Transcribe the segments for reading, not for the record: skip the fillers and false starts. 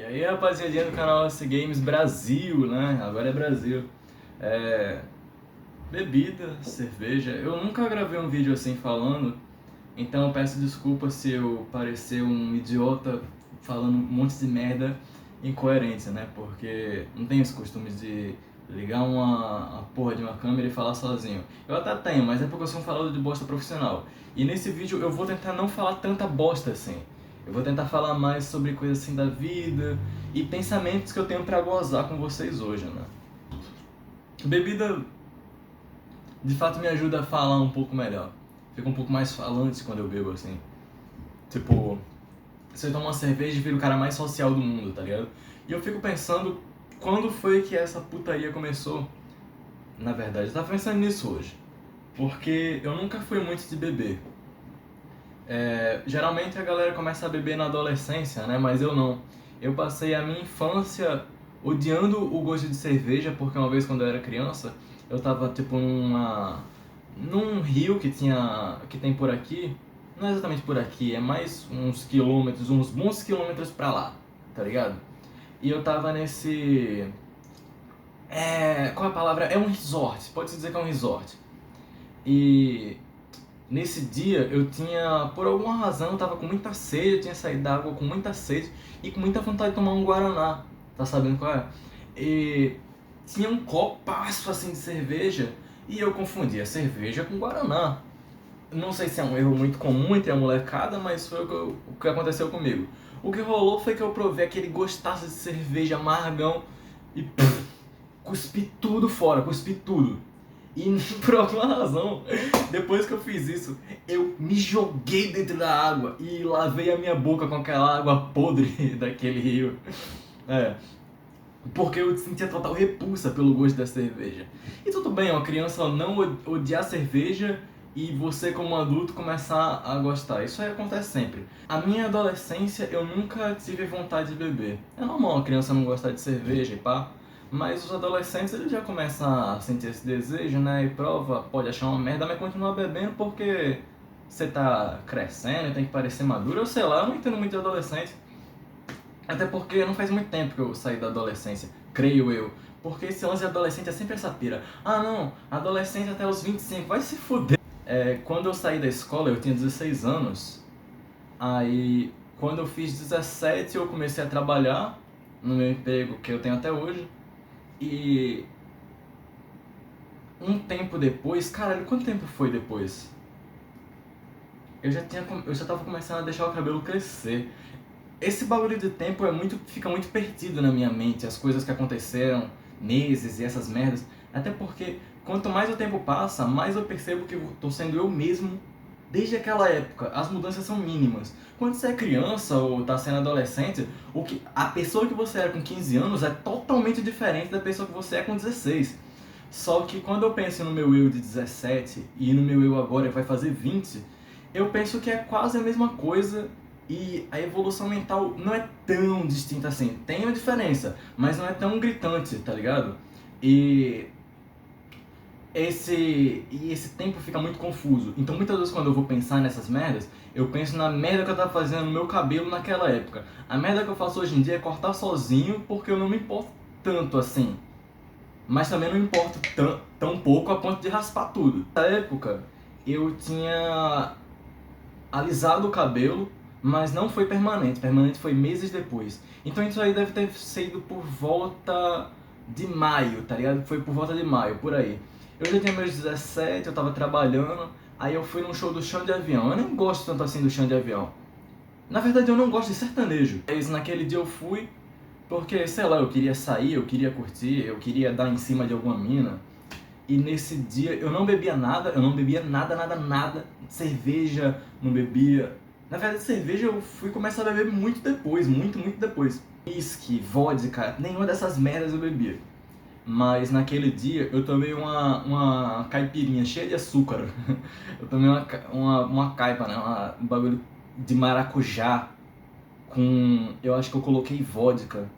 E aí, rapaziadinha do canal S Games Brasil, né? Agora é Brasil. É... Bebida, cerveja. Eu nunca gravei um vídeo assim falando, então eu peço desculpa se eu parecer um idiota falando um monte de merda incoerente, né? Porque não tenho esse costume de ligar a porra de uma câmera e falar sozinho. Eu até tenho, mas é porque eu sou um falador de bosta profissional. E nesse vídeo eu vou tentar não falar tanta bosta assim. Eu vou tentar falar mais sobre coisas assim da vida e pensamentos que eu tenho pra gozar com vocês hoje, né? Bebida de fato me ajuda a falar um pouco melhor. Fico um pouco mais falante quando eu bebo assim. Tipo, se eu tomo uma cerveja, viro o cara mais social do mundo, tá ligado? E eu fico pensando quando foi que essa putaria começou. Na verdade, eu tava pensando nisso hoje. Porque eu nunca fui muito de beber. Geralmente a galera começa a beber na adolescência, né? Mas eu não. Eu passei a minha infância odiando o gosto de cerveja, porque uma vez quando eu era criança, eu tava tipo num rio que tem por aqui. Não é exatamente por aqui, é mais uns quilômetros, uns bons quilômetros pra lá, tá ligado? E eu tava nesse... qual é a palavra? É um resort, pode-se dizer que é um resort. E nesse dia eu tinha, por alguma razão, eu tava com muita sede, eu tinha saído da água com muita sede e com muita vontade de tomar um guaraná, tá sabendo qual é? E tinha um copaço assim de cerveja e eu confundia cerveja com guaraná. Não sei se é um erro muito comum entre a molecada, mas foi o que aconteceu comigo. O que rolou foi que eu provei aquele gostaço de cerveja amargão e cuspi tudo fora, cuspi tudo. E por alguma razão, depois que eu fiz isso, eu me joguei dentro da água e lavei a minha boca com aquela água podre daquele rio. É, porque eu sentia total repulsa pelo gosto da cerveja. E tudo bem, uma criança não odiar cerveja e você como adulto começar a gostar. Isso aí acontece sempre. A minha adolescência eu nunca tive vontade de beber. É normal a criança não gostar de cerveja e pá. Mas os adolescentes eles já começam a sentir esse desejo, né? E prova, pode achar uma merda, mas continua bebendo porque você tá crescendo e tem que parecer maduro. Eu sei lá, eu não entendo muito de adolescente. Até porque não faz muito tempo que eu saí da adolescência, creio eu. Porque esse lance de adolescente é sempre essa pira. Ah não, adolescente até os 25, vai se fuder. Quando eu saí da escola eu tinha 16 anos. Aí quando eu fiz 17 eu comecei a trabalhar no meu emprego que eu tenho até hoje. E um tempo depois, caralho, quanto tempo foi depois? Eu já tava começando a deixar o cabelo crescer. Esse bagulho de tempo fica muito perdido na minha mente, as coisas que aconteceram, meses e essas merdas. Até porque quanto mais o tempo passa, mais eu percebo que eu tô sendo eu mesmo desde aquela época. As mudanças são mínimas. Quando você é criança ou tá sendo adolescente, a pessoa que você era com 15 anos é totalmente diferente da pessoa que você é com 16. Só que quando eu penso no meu eu de 17 e no meu eu agora que vai fazer 20, eu penso que é quase a mesma coisa e a evolução mental não é tão distinta assim. Tem uma diferença, mas não é tão gritante, tá ligado? E esse tempo fica muito confuso. Então muitas vezes quando eu vou pensar nessas merdas, eu penso na merda que eu tava fazendo no meu cabelo naquela época. A merda que eu faço hoje em dia é cortar sozinho porque eu não me importo tanto assim. Mas também não me importo tão pouco a ponto de raspar tudo. Na época eu tinha alisado o cabelo, mas não foi permanente. Permanente foi meses depois. Então isso aí deve ter sido por volta de maio, tá ligado? Foi por volta de maio, por aí. Eu já tinha meus 17, eu tava trabalhando, aí eu fui num show do Chão de Avião. Eu nem gosto tanto assim do Chão de Avião. Na verdade eu não gosto de sertanejo. Mas naquele dia eu fui porque, sei lá, eu queria sair, eu queria curtir, eu queria dar em cima de alguma mina. E nesse dia eu não bebia nada, nada. Cerveja, não bebia. Na verdade, cerveja eu fui começar a beber muito depois, muito depois. Whisky, vodka, nenhuma dessas merdas eu bebia. Mas naquele dia eu tomei uma caipirinha cheia de açúcar. Eu tomei uma caipa, né? Um bagulho de maracujá com... Eu acho que eu coloquei vodka.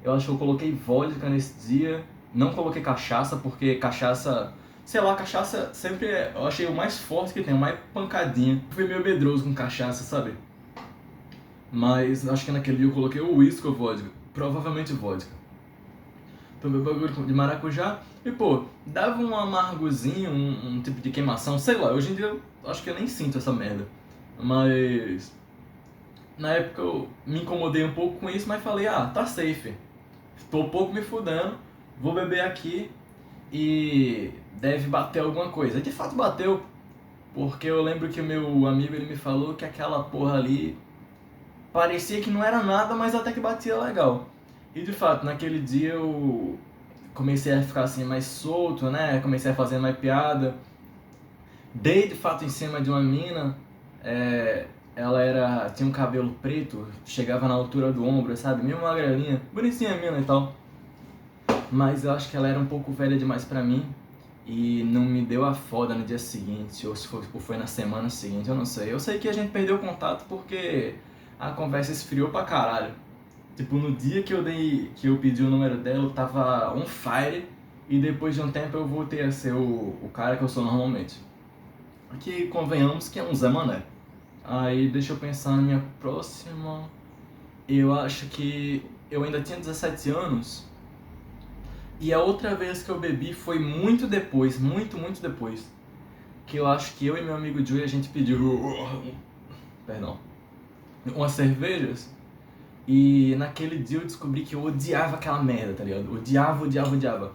Eu acho que eu coloquei vodka nesse dia. Não coloquei cachaça, porque cachaça... Sei lá, cachaça sempre eu achei o mais forte que tem, o mais pancadinha. Fui meio medroso com cachaça, sabe? Mas acho que naquele dia eu coloquei o uísque ou vodka. Provavelmente vodka. Tomei o bagulho de maracujá e, pô, dava um amargozinho, um tipo de queimação, sei lá. Hoje em dia eu acho que eu nem sinto essa merda. Mas na época eu me incomodei um pouco com isso, mas falei, ah, tá safe. Tô um pouco me fudendo, vou beber aqui e deve bater alguma coisa. E de fato bateu, porque eu lembro que o meu amigo ele me falou que aquela porra ali parecia que não era nada, mas até que batia legal. E de fato, naquele dia eu comecei a ficar assim mais solto, né? Comecei a fazer mais piada. Dei de fato em cima de uma mina, ela tinha um cabelo preto, chegava na altura do ombro, sabe? Meio magrelinha, bonitinha a mina e tal. Mas eu acho que ela era um pouco velha demais pra mim e não me deu a foda no dia seguinte, ou se foi na semana seguinte, eu não sei. Eu sei que a gente perdeu o contato porque a conversa esfriou pra caralho. Tipo, no dia que eu pedi o número dela, eu tava on fire e depois de um tempo eu voltei a ser o cara que eu sou normalmente. Que convenhamos que é um Zé Mané. Aí deixa eu pensar na minha próxima. Eu acho que eu ainda tinha 17 anos. E a outra vez que eu bebi foi muito depois, muito depois. Que eu acho que eu e meu amigo Joey a gente pediu. Perdão. Umas cervejas. E naquele dia eu descobri que eu odiava aquela merda, tá ligado? Odiava.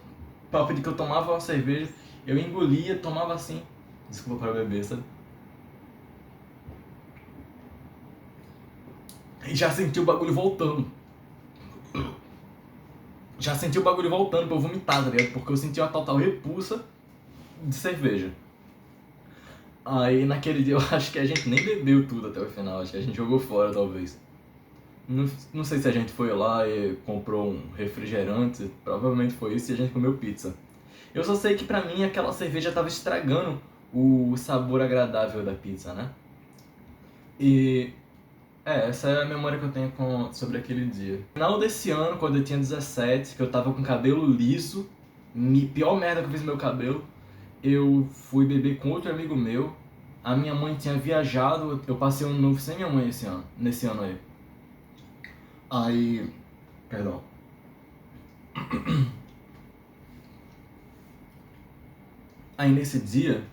Papo de que eu tomava uma cerveja, eu engolia, tomava assim. Desculpa para beber, sabe? E já senti o bagulho voltando. Já senti o bagulho voltando pra eu vomitar, tá ligado? Porque eu senti uma total repulsa de cerveja. Aí naquele dia eu acho que a gente nem bebeu tudo até o final, acho que a gente jogou fora talvez. Não sei se a gente foi lá e comprou um refrigerante, provavelmente foi isso, e a gente comeu pizza. Eu só sei que pra mim aquela cerveja tava estragando o sabor agradável da pizza, né? E essa é a memória que eu tenho sobre aquele dia. No final desse ano, quando eu tinha 17, que eu tava com cabelo liso, pior merda que eu fiz no meu cabelo, eu fui beber com outro amigo meu. A minha mãe tinha viajado, eu passei um ano novo sem minha mãe nesse ano aí. Aí, perdão. Aí nesse dia,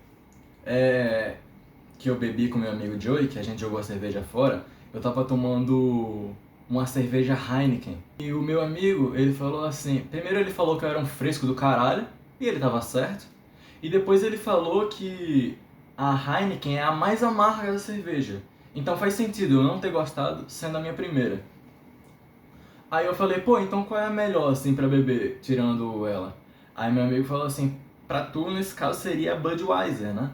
que eu bebi com meu amigo Joey, que a gente jogou a cerveja fora, eu tava tomando uma cerveja Heineken. E o meu amigo, ele falou assim, primeiro ele falou que eu era um fresco do caralho, e ele tava certo. E depois ele falou que a Heineken é a mais amarga da cerveja. Então faz sentido eu não ter gostado, sendo a minha primeira. Aí eu falei, pô, então qual é a melhor, assim, pra beber, tirando ela? Aí meu amigo falou assim, pra tu, nesse caso, seria a Budweiser, né?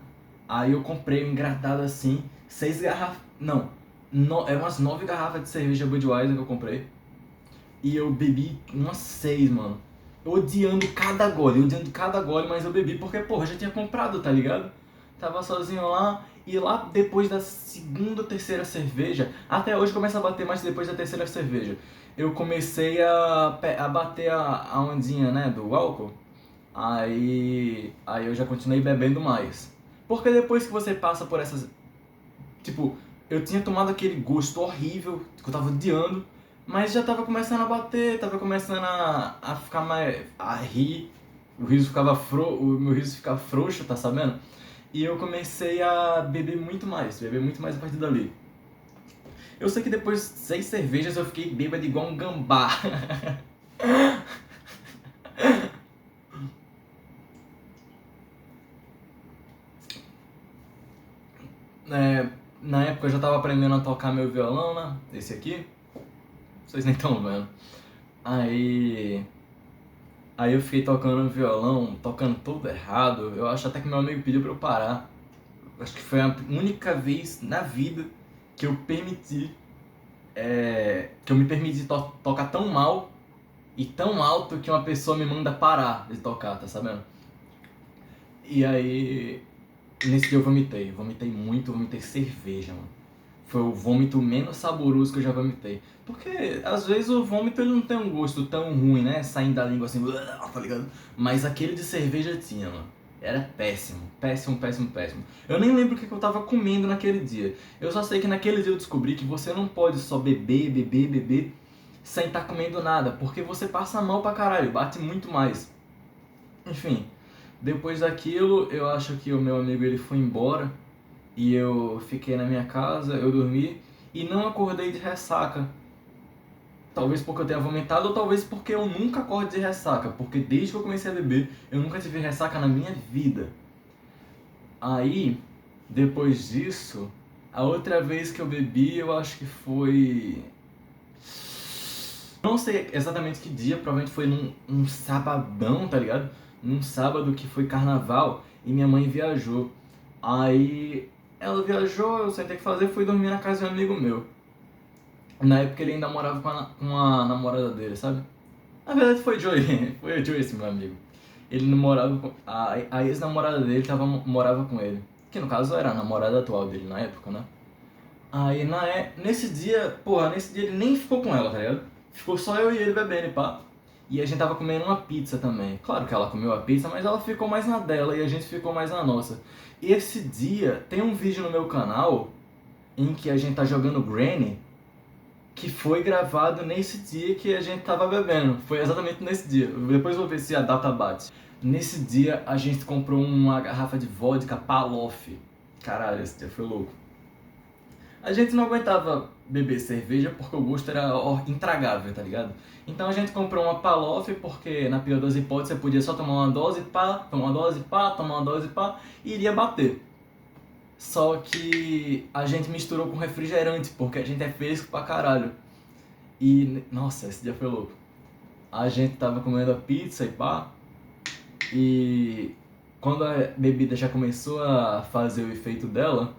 Aí eu comprei um engradado assim, 6 garrafas, não, é umas 9 garrafas de cerveja Budweiser que eu comprei. E eu bebi umas 6, mano. Odiando cada gole, mas eu bebi porque, porra, eu já tinha comprado, tá ligado? Tava sozinho lá, e lá depois da segunda ou terceira cerveja, até hoje começa a bater mais depois da terceira cerveja, eu comecei a bater a ondinha, né, do álcool. Aí eu já continuei bebendo mais. Porque depois que você passa por essas... Tipo, eu tinha tomado aquele gosto horrível, que eu tava odiando, mas já tava começando a bater, tava começando a ficar mais... a rir. O meu riso ficava frouxo, tá sabendo? E eu comecei a beber muito mais a partir dali. Eu sei que depois de 6 cervejas eu fiquei bêbado igual um gambá. Na época eu já tava aprendendo a tocar meu violão, né? Esse aqui. Vocês nem estão vendo. Aí eu fiquei tocando violão, tocando todo errado. Eu acho até que meu amigo pediu pra eu parar. Acho que foi a única vez na vida que eu me permiti tocar tão mal e tão alto que uma pessoa me manda parar de tocar, tá sabendo? E aí, nesse dia eu vomitei muito, vomitei cerveja, mano. Foi o vômito menos saboroso que eu já vomitei. Porque às vezes o vômito ele não tem um gosto tão ruim, né? Saindo da língua assim, tá ligado? Mas aquele de cerveja tinha, mano. Era péssimo, péssimo, péssimo, péssimo. Eu nem lembro o que eu tava comendo naquele dia. Eu só sei que naquele dia eu descobri que você não pode só beber, beber, beber sem estar comendo nada, porque você passa mal pra caralho, bate muito mais. Enfim, depois daquilo, eu acho que o meu amigo ele foi embora e eu fiquei na minha casa, eu dormi e não acordei de ressaca. Talvez porque eu tenha vomitado ou talvez porque eu nunca acordo de ressaca, porque desde que eu comecei a beber, eu nunca tive ressaca na minha vida. Aí, depois disso, a outra vez que eu bebi, eu acho que foi. Não sei exatamente que dia, provavelmente foi num sabadão, tá ligado? Num sábado que foi carnaval e minha mãe viajou. Aí ela viajou, eu sem ter que fazer, fui dormir na casa de um amigo meu. Na época ele ainda morava com a namorada dele, sabe? Na verdade foi o Joey, foi o Joey esse meu amigo. Ele não morava com. A ex-namorada dele morava com ele. Que no caso era a namorada atual dele na época, né? Aí nesse dia, porra, nesse dia ele nem ficou com ela, tá ligado? Ficou só eu e ele bebendo e pá. E a gente tava comendo uma pizza também. Claro que ela comeu a pizza, mas ela ficou mais na dela e a gente ficou mais na nossa. E esse dia tem um vídeo no meu canal em que a gente tá jogando Granny que foi gravado nesse dia que a gente tava bebendo. Foi exatamente nesse dia. Depois eu vou ver se a data bate. Nesse dia a gente comprou uma garrafa de vodka Palof. Caralho, esse dia foi louco. A gente não aguentava beber cerveja porque o gosto era intragável, tá ligado? Então a gente comprou uma Palof porque na pior das hipóteses você podia só tomar uma dose, pá, tomar uma dose, pá, tomar uma dose, pá, e iria bater. Só que a gente misturou com refrigerante porque a gente é fresco pra caralho. E, nossa, esse dia foi louco. A gente tava comendo a pizza e pá, e quando a bebida já começou a fazer o efeito dela,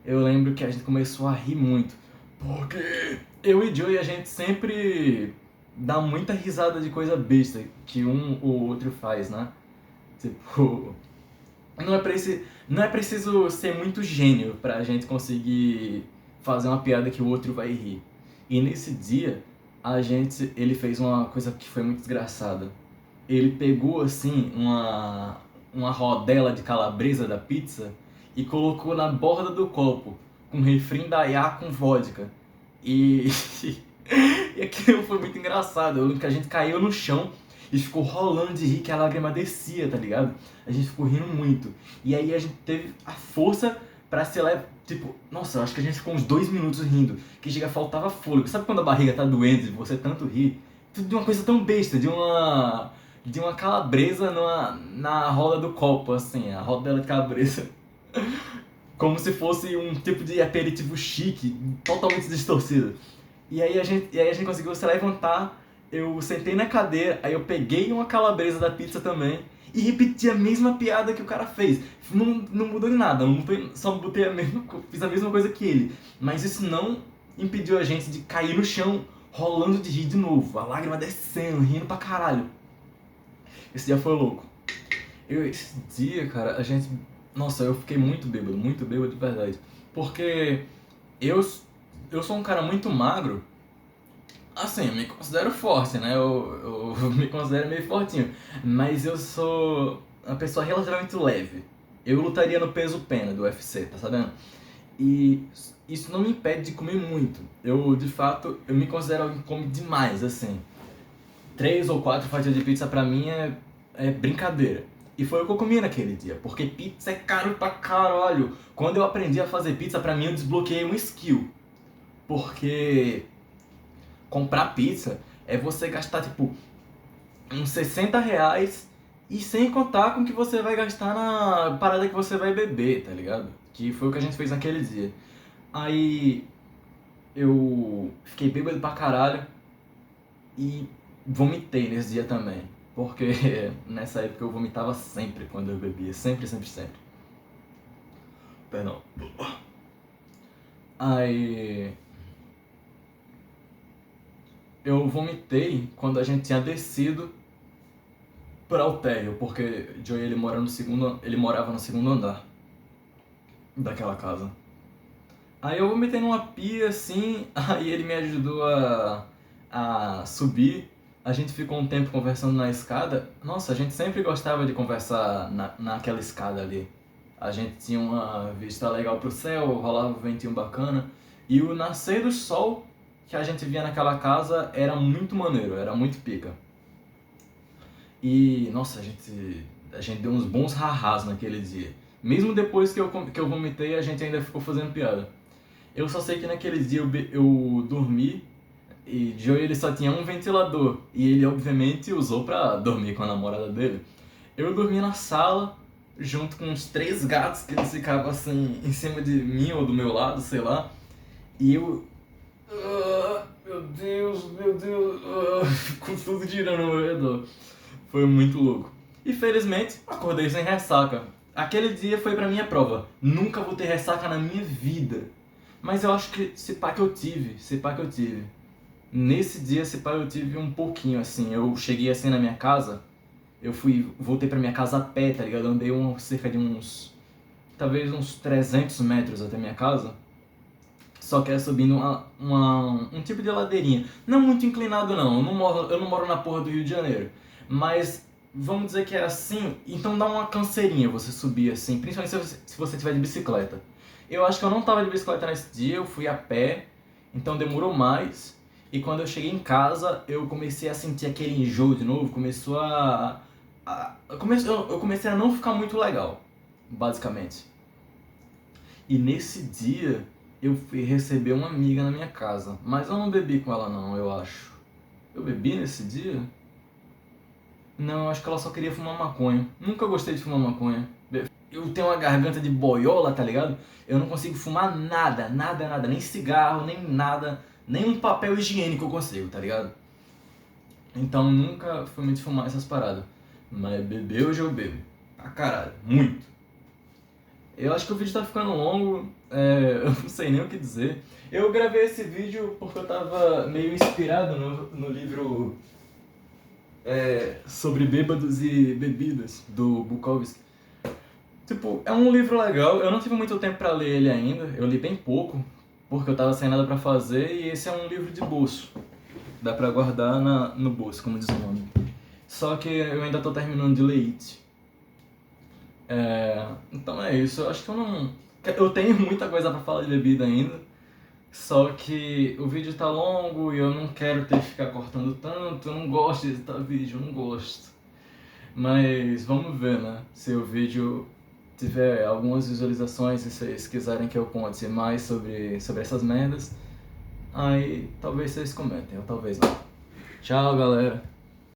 eu lembro que a gente começou a rir muito. Porque eu e Joey, a gente sempre dá muita risada de coisa besta que um ou outro faz, né? Tipo, não é preciso ser muito gênio pra gente conseguir fazer uma piada que o outro vai rir. E nesse dia, ele fez uma coisa que foi muito desgraçada. Ele pegou assim uma rodela de calabresa da pizza e colocou na borda do copo com refrim Daiá com vodka. E, e aquilo foi muito engraçado. Eu lembro que a gente caiu no chão e ficou rolando de rir que a lágrima descia, tá ligado? A gente ficou rindo muito. E aí a gente teve a força pra se levar. Tipo, nossa, eu acho que a gente ficou uns 2 minutos rindo, que chega, faltava fôlego. Sabe quando a barriga tá doendo e você tanto ri? Tudo de uma coisa tão besta, de uma calabresa na roda do copo, assim, a rodela de calabresa. Como se fosse um tipo de aperitivo chique, totalmente distorcido. E aí a gente conseguiu se levantar, eu sentei na cadeira, aí eu peguei uma calabresa da pizza também e repeti a mesma piada que o cara fez. Não mudou em nada, só botei fiz a mesma coisa que ele. Mas isso não impediu a gente de cair no chão, rolando de rir de novo, a lágrima descendo, rindo pra caralho. Esse dia foi louco. Esse dia, cara, a gente. Nossa, eu fiquei muito bêbado de verdade. Porque eu, eu sou um cara muito magro. Assim, eu me considero forte, né? Eu me considero meio fortinho. Mas eu sou uma pessoa relativamente leve. Eu lutaria no peso pena do UFC, tá sabendo? E isso não me impede de comer muito. De fato, eu me considero alguém que come demais, assim. 3 ou 4 fatias de pizza pra mim é brincadeira. E foi o que eu comi naquele dia, porque pizza é caro pra caralho. Quando eu aprendi a fazer pizza, pra mim eu desbloqueei um skill. Porque comprar pizza é você gastar tipo uns R$ 60 e sem contar com o que você vai gastar na parada que você vai beber, tá ligado? Que foi o que a gente fez naquele dia. Aí eu fiquei bêbado pra caralho e vomitei nesse dia também. Porque nessa época eu vomitava sempre quando eu bebia. Sempre, sempre, sempre. Perdão. Aí eu vomitei quando a gente tinha descido para o térreo, porque Joey ele morava no segundo andar daquela casa. Aí eu vomitei numa pia assim, aí ele me ajudou a subir. a gente ficou um tempo conversando na escada. Nossa, a gente sempre gostava de conversar naquela escada ali. A gente tinha uma vista legal pro céu, rolava um ventinho bacana. E o nascer do sol que a gente via naquela casa era muito maneiro, era muito pica. E, nossa, a gente deu uns bons rarrás naquele dia. Mesmo depois que eu vomitei, a gente ainda ficou fazendo piada. Eu só sei que naquele dia eu dormi e Joey ele só tinha um ventilador. E ele, obviamente, usou pra dormir com a namorada dele. Eu dormi na sala, junto com uns 3 gatos que eles ficavam assim, em cima de mim ou do meu lado, sei lá. E eu. Meu Deus, com tudo girando ao meu redor. Foi muito louco. E felizmente, acordei sem ressaca. Aquele dia foi pra minha prova. Nunca vou ter ressaca na minha vida. Mas eu acho que se pá que eu tive, se pá que eu tive. Nesse dia, se pá, eu tive um pouquinho, assim. Eu cheguei assim na minha casa, voltei pra minha casa a pé, tá ligado? Eu andei cerca de talvez uns 300 metros até minha casa. Só que é subindo um tipo de ladeirinha. Não muito inclinado não, eu não moro na porra do Rio de Janeiro. Mas vamos dizer que é assim, então dá uma canseirinha você subir assim, principalmente se você tiver de bicicleta. Eu acho que eu não tava de bicicleta nesse dia, eu fui a pé, então demorou mais. E quando eu cheguei em casa, eu comecei a sentir aquele enjoo de novo, começou eu comecei a não ficar muito legal, basicamente. E nesse dia eu fui receber uma amiga na minha casa, mas eu não bebi com ela não, eu acho. Eu bebi nesse dia? Não, eu acho que ela só queria fumar maconha. Nunca gostei de fumar maconha. Eu tenho uma garganta de boiola, tá ligado? Eu não consigo fumar nada, nada, nada, nem cigarro, nem nada, nem um papel higiênico eu consigo, tá ligado? Então nunca fui muito fumar essas paradas. Mas beber hoje eu bebo. Ah, caralho, muito. Eu acho que o vídeo tá ficando longo, eu não sei nem o que dizer. Eu gravei esse vídeo porque eu tava meio inspirado no livro sobre bêbados e bebidas, do Bukowski. Tipo, é um livro legal, eu não tive muito tempo pra ler ele ainda, eu li bem pouco, porque eu tava sem nada pra fazer, e esse é um livro de bolso. Dá pra guardar no bolso, como diz o nome. Só que eu ainda tô terminando de ler It. Então é isso, eu acho que eu não... Eu tenho muita coisa pra falar de bebida ainda, só que o vídeo tá longo e eu não quero ter que ficar cortando tanto, eu não gosto de editar vídeo, eu não gosto. Mas vamos ver, né? Se o vídeo tiver algumas visualizações e vocês quiserem que eu conte mais sobre essas merdas, aí talvez vocês comentem, ou talvez não. Tchau, galera!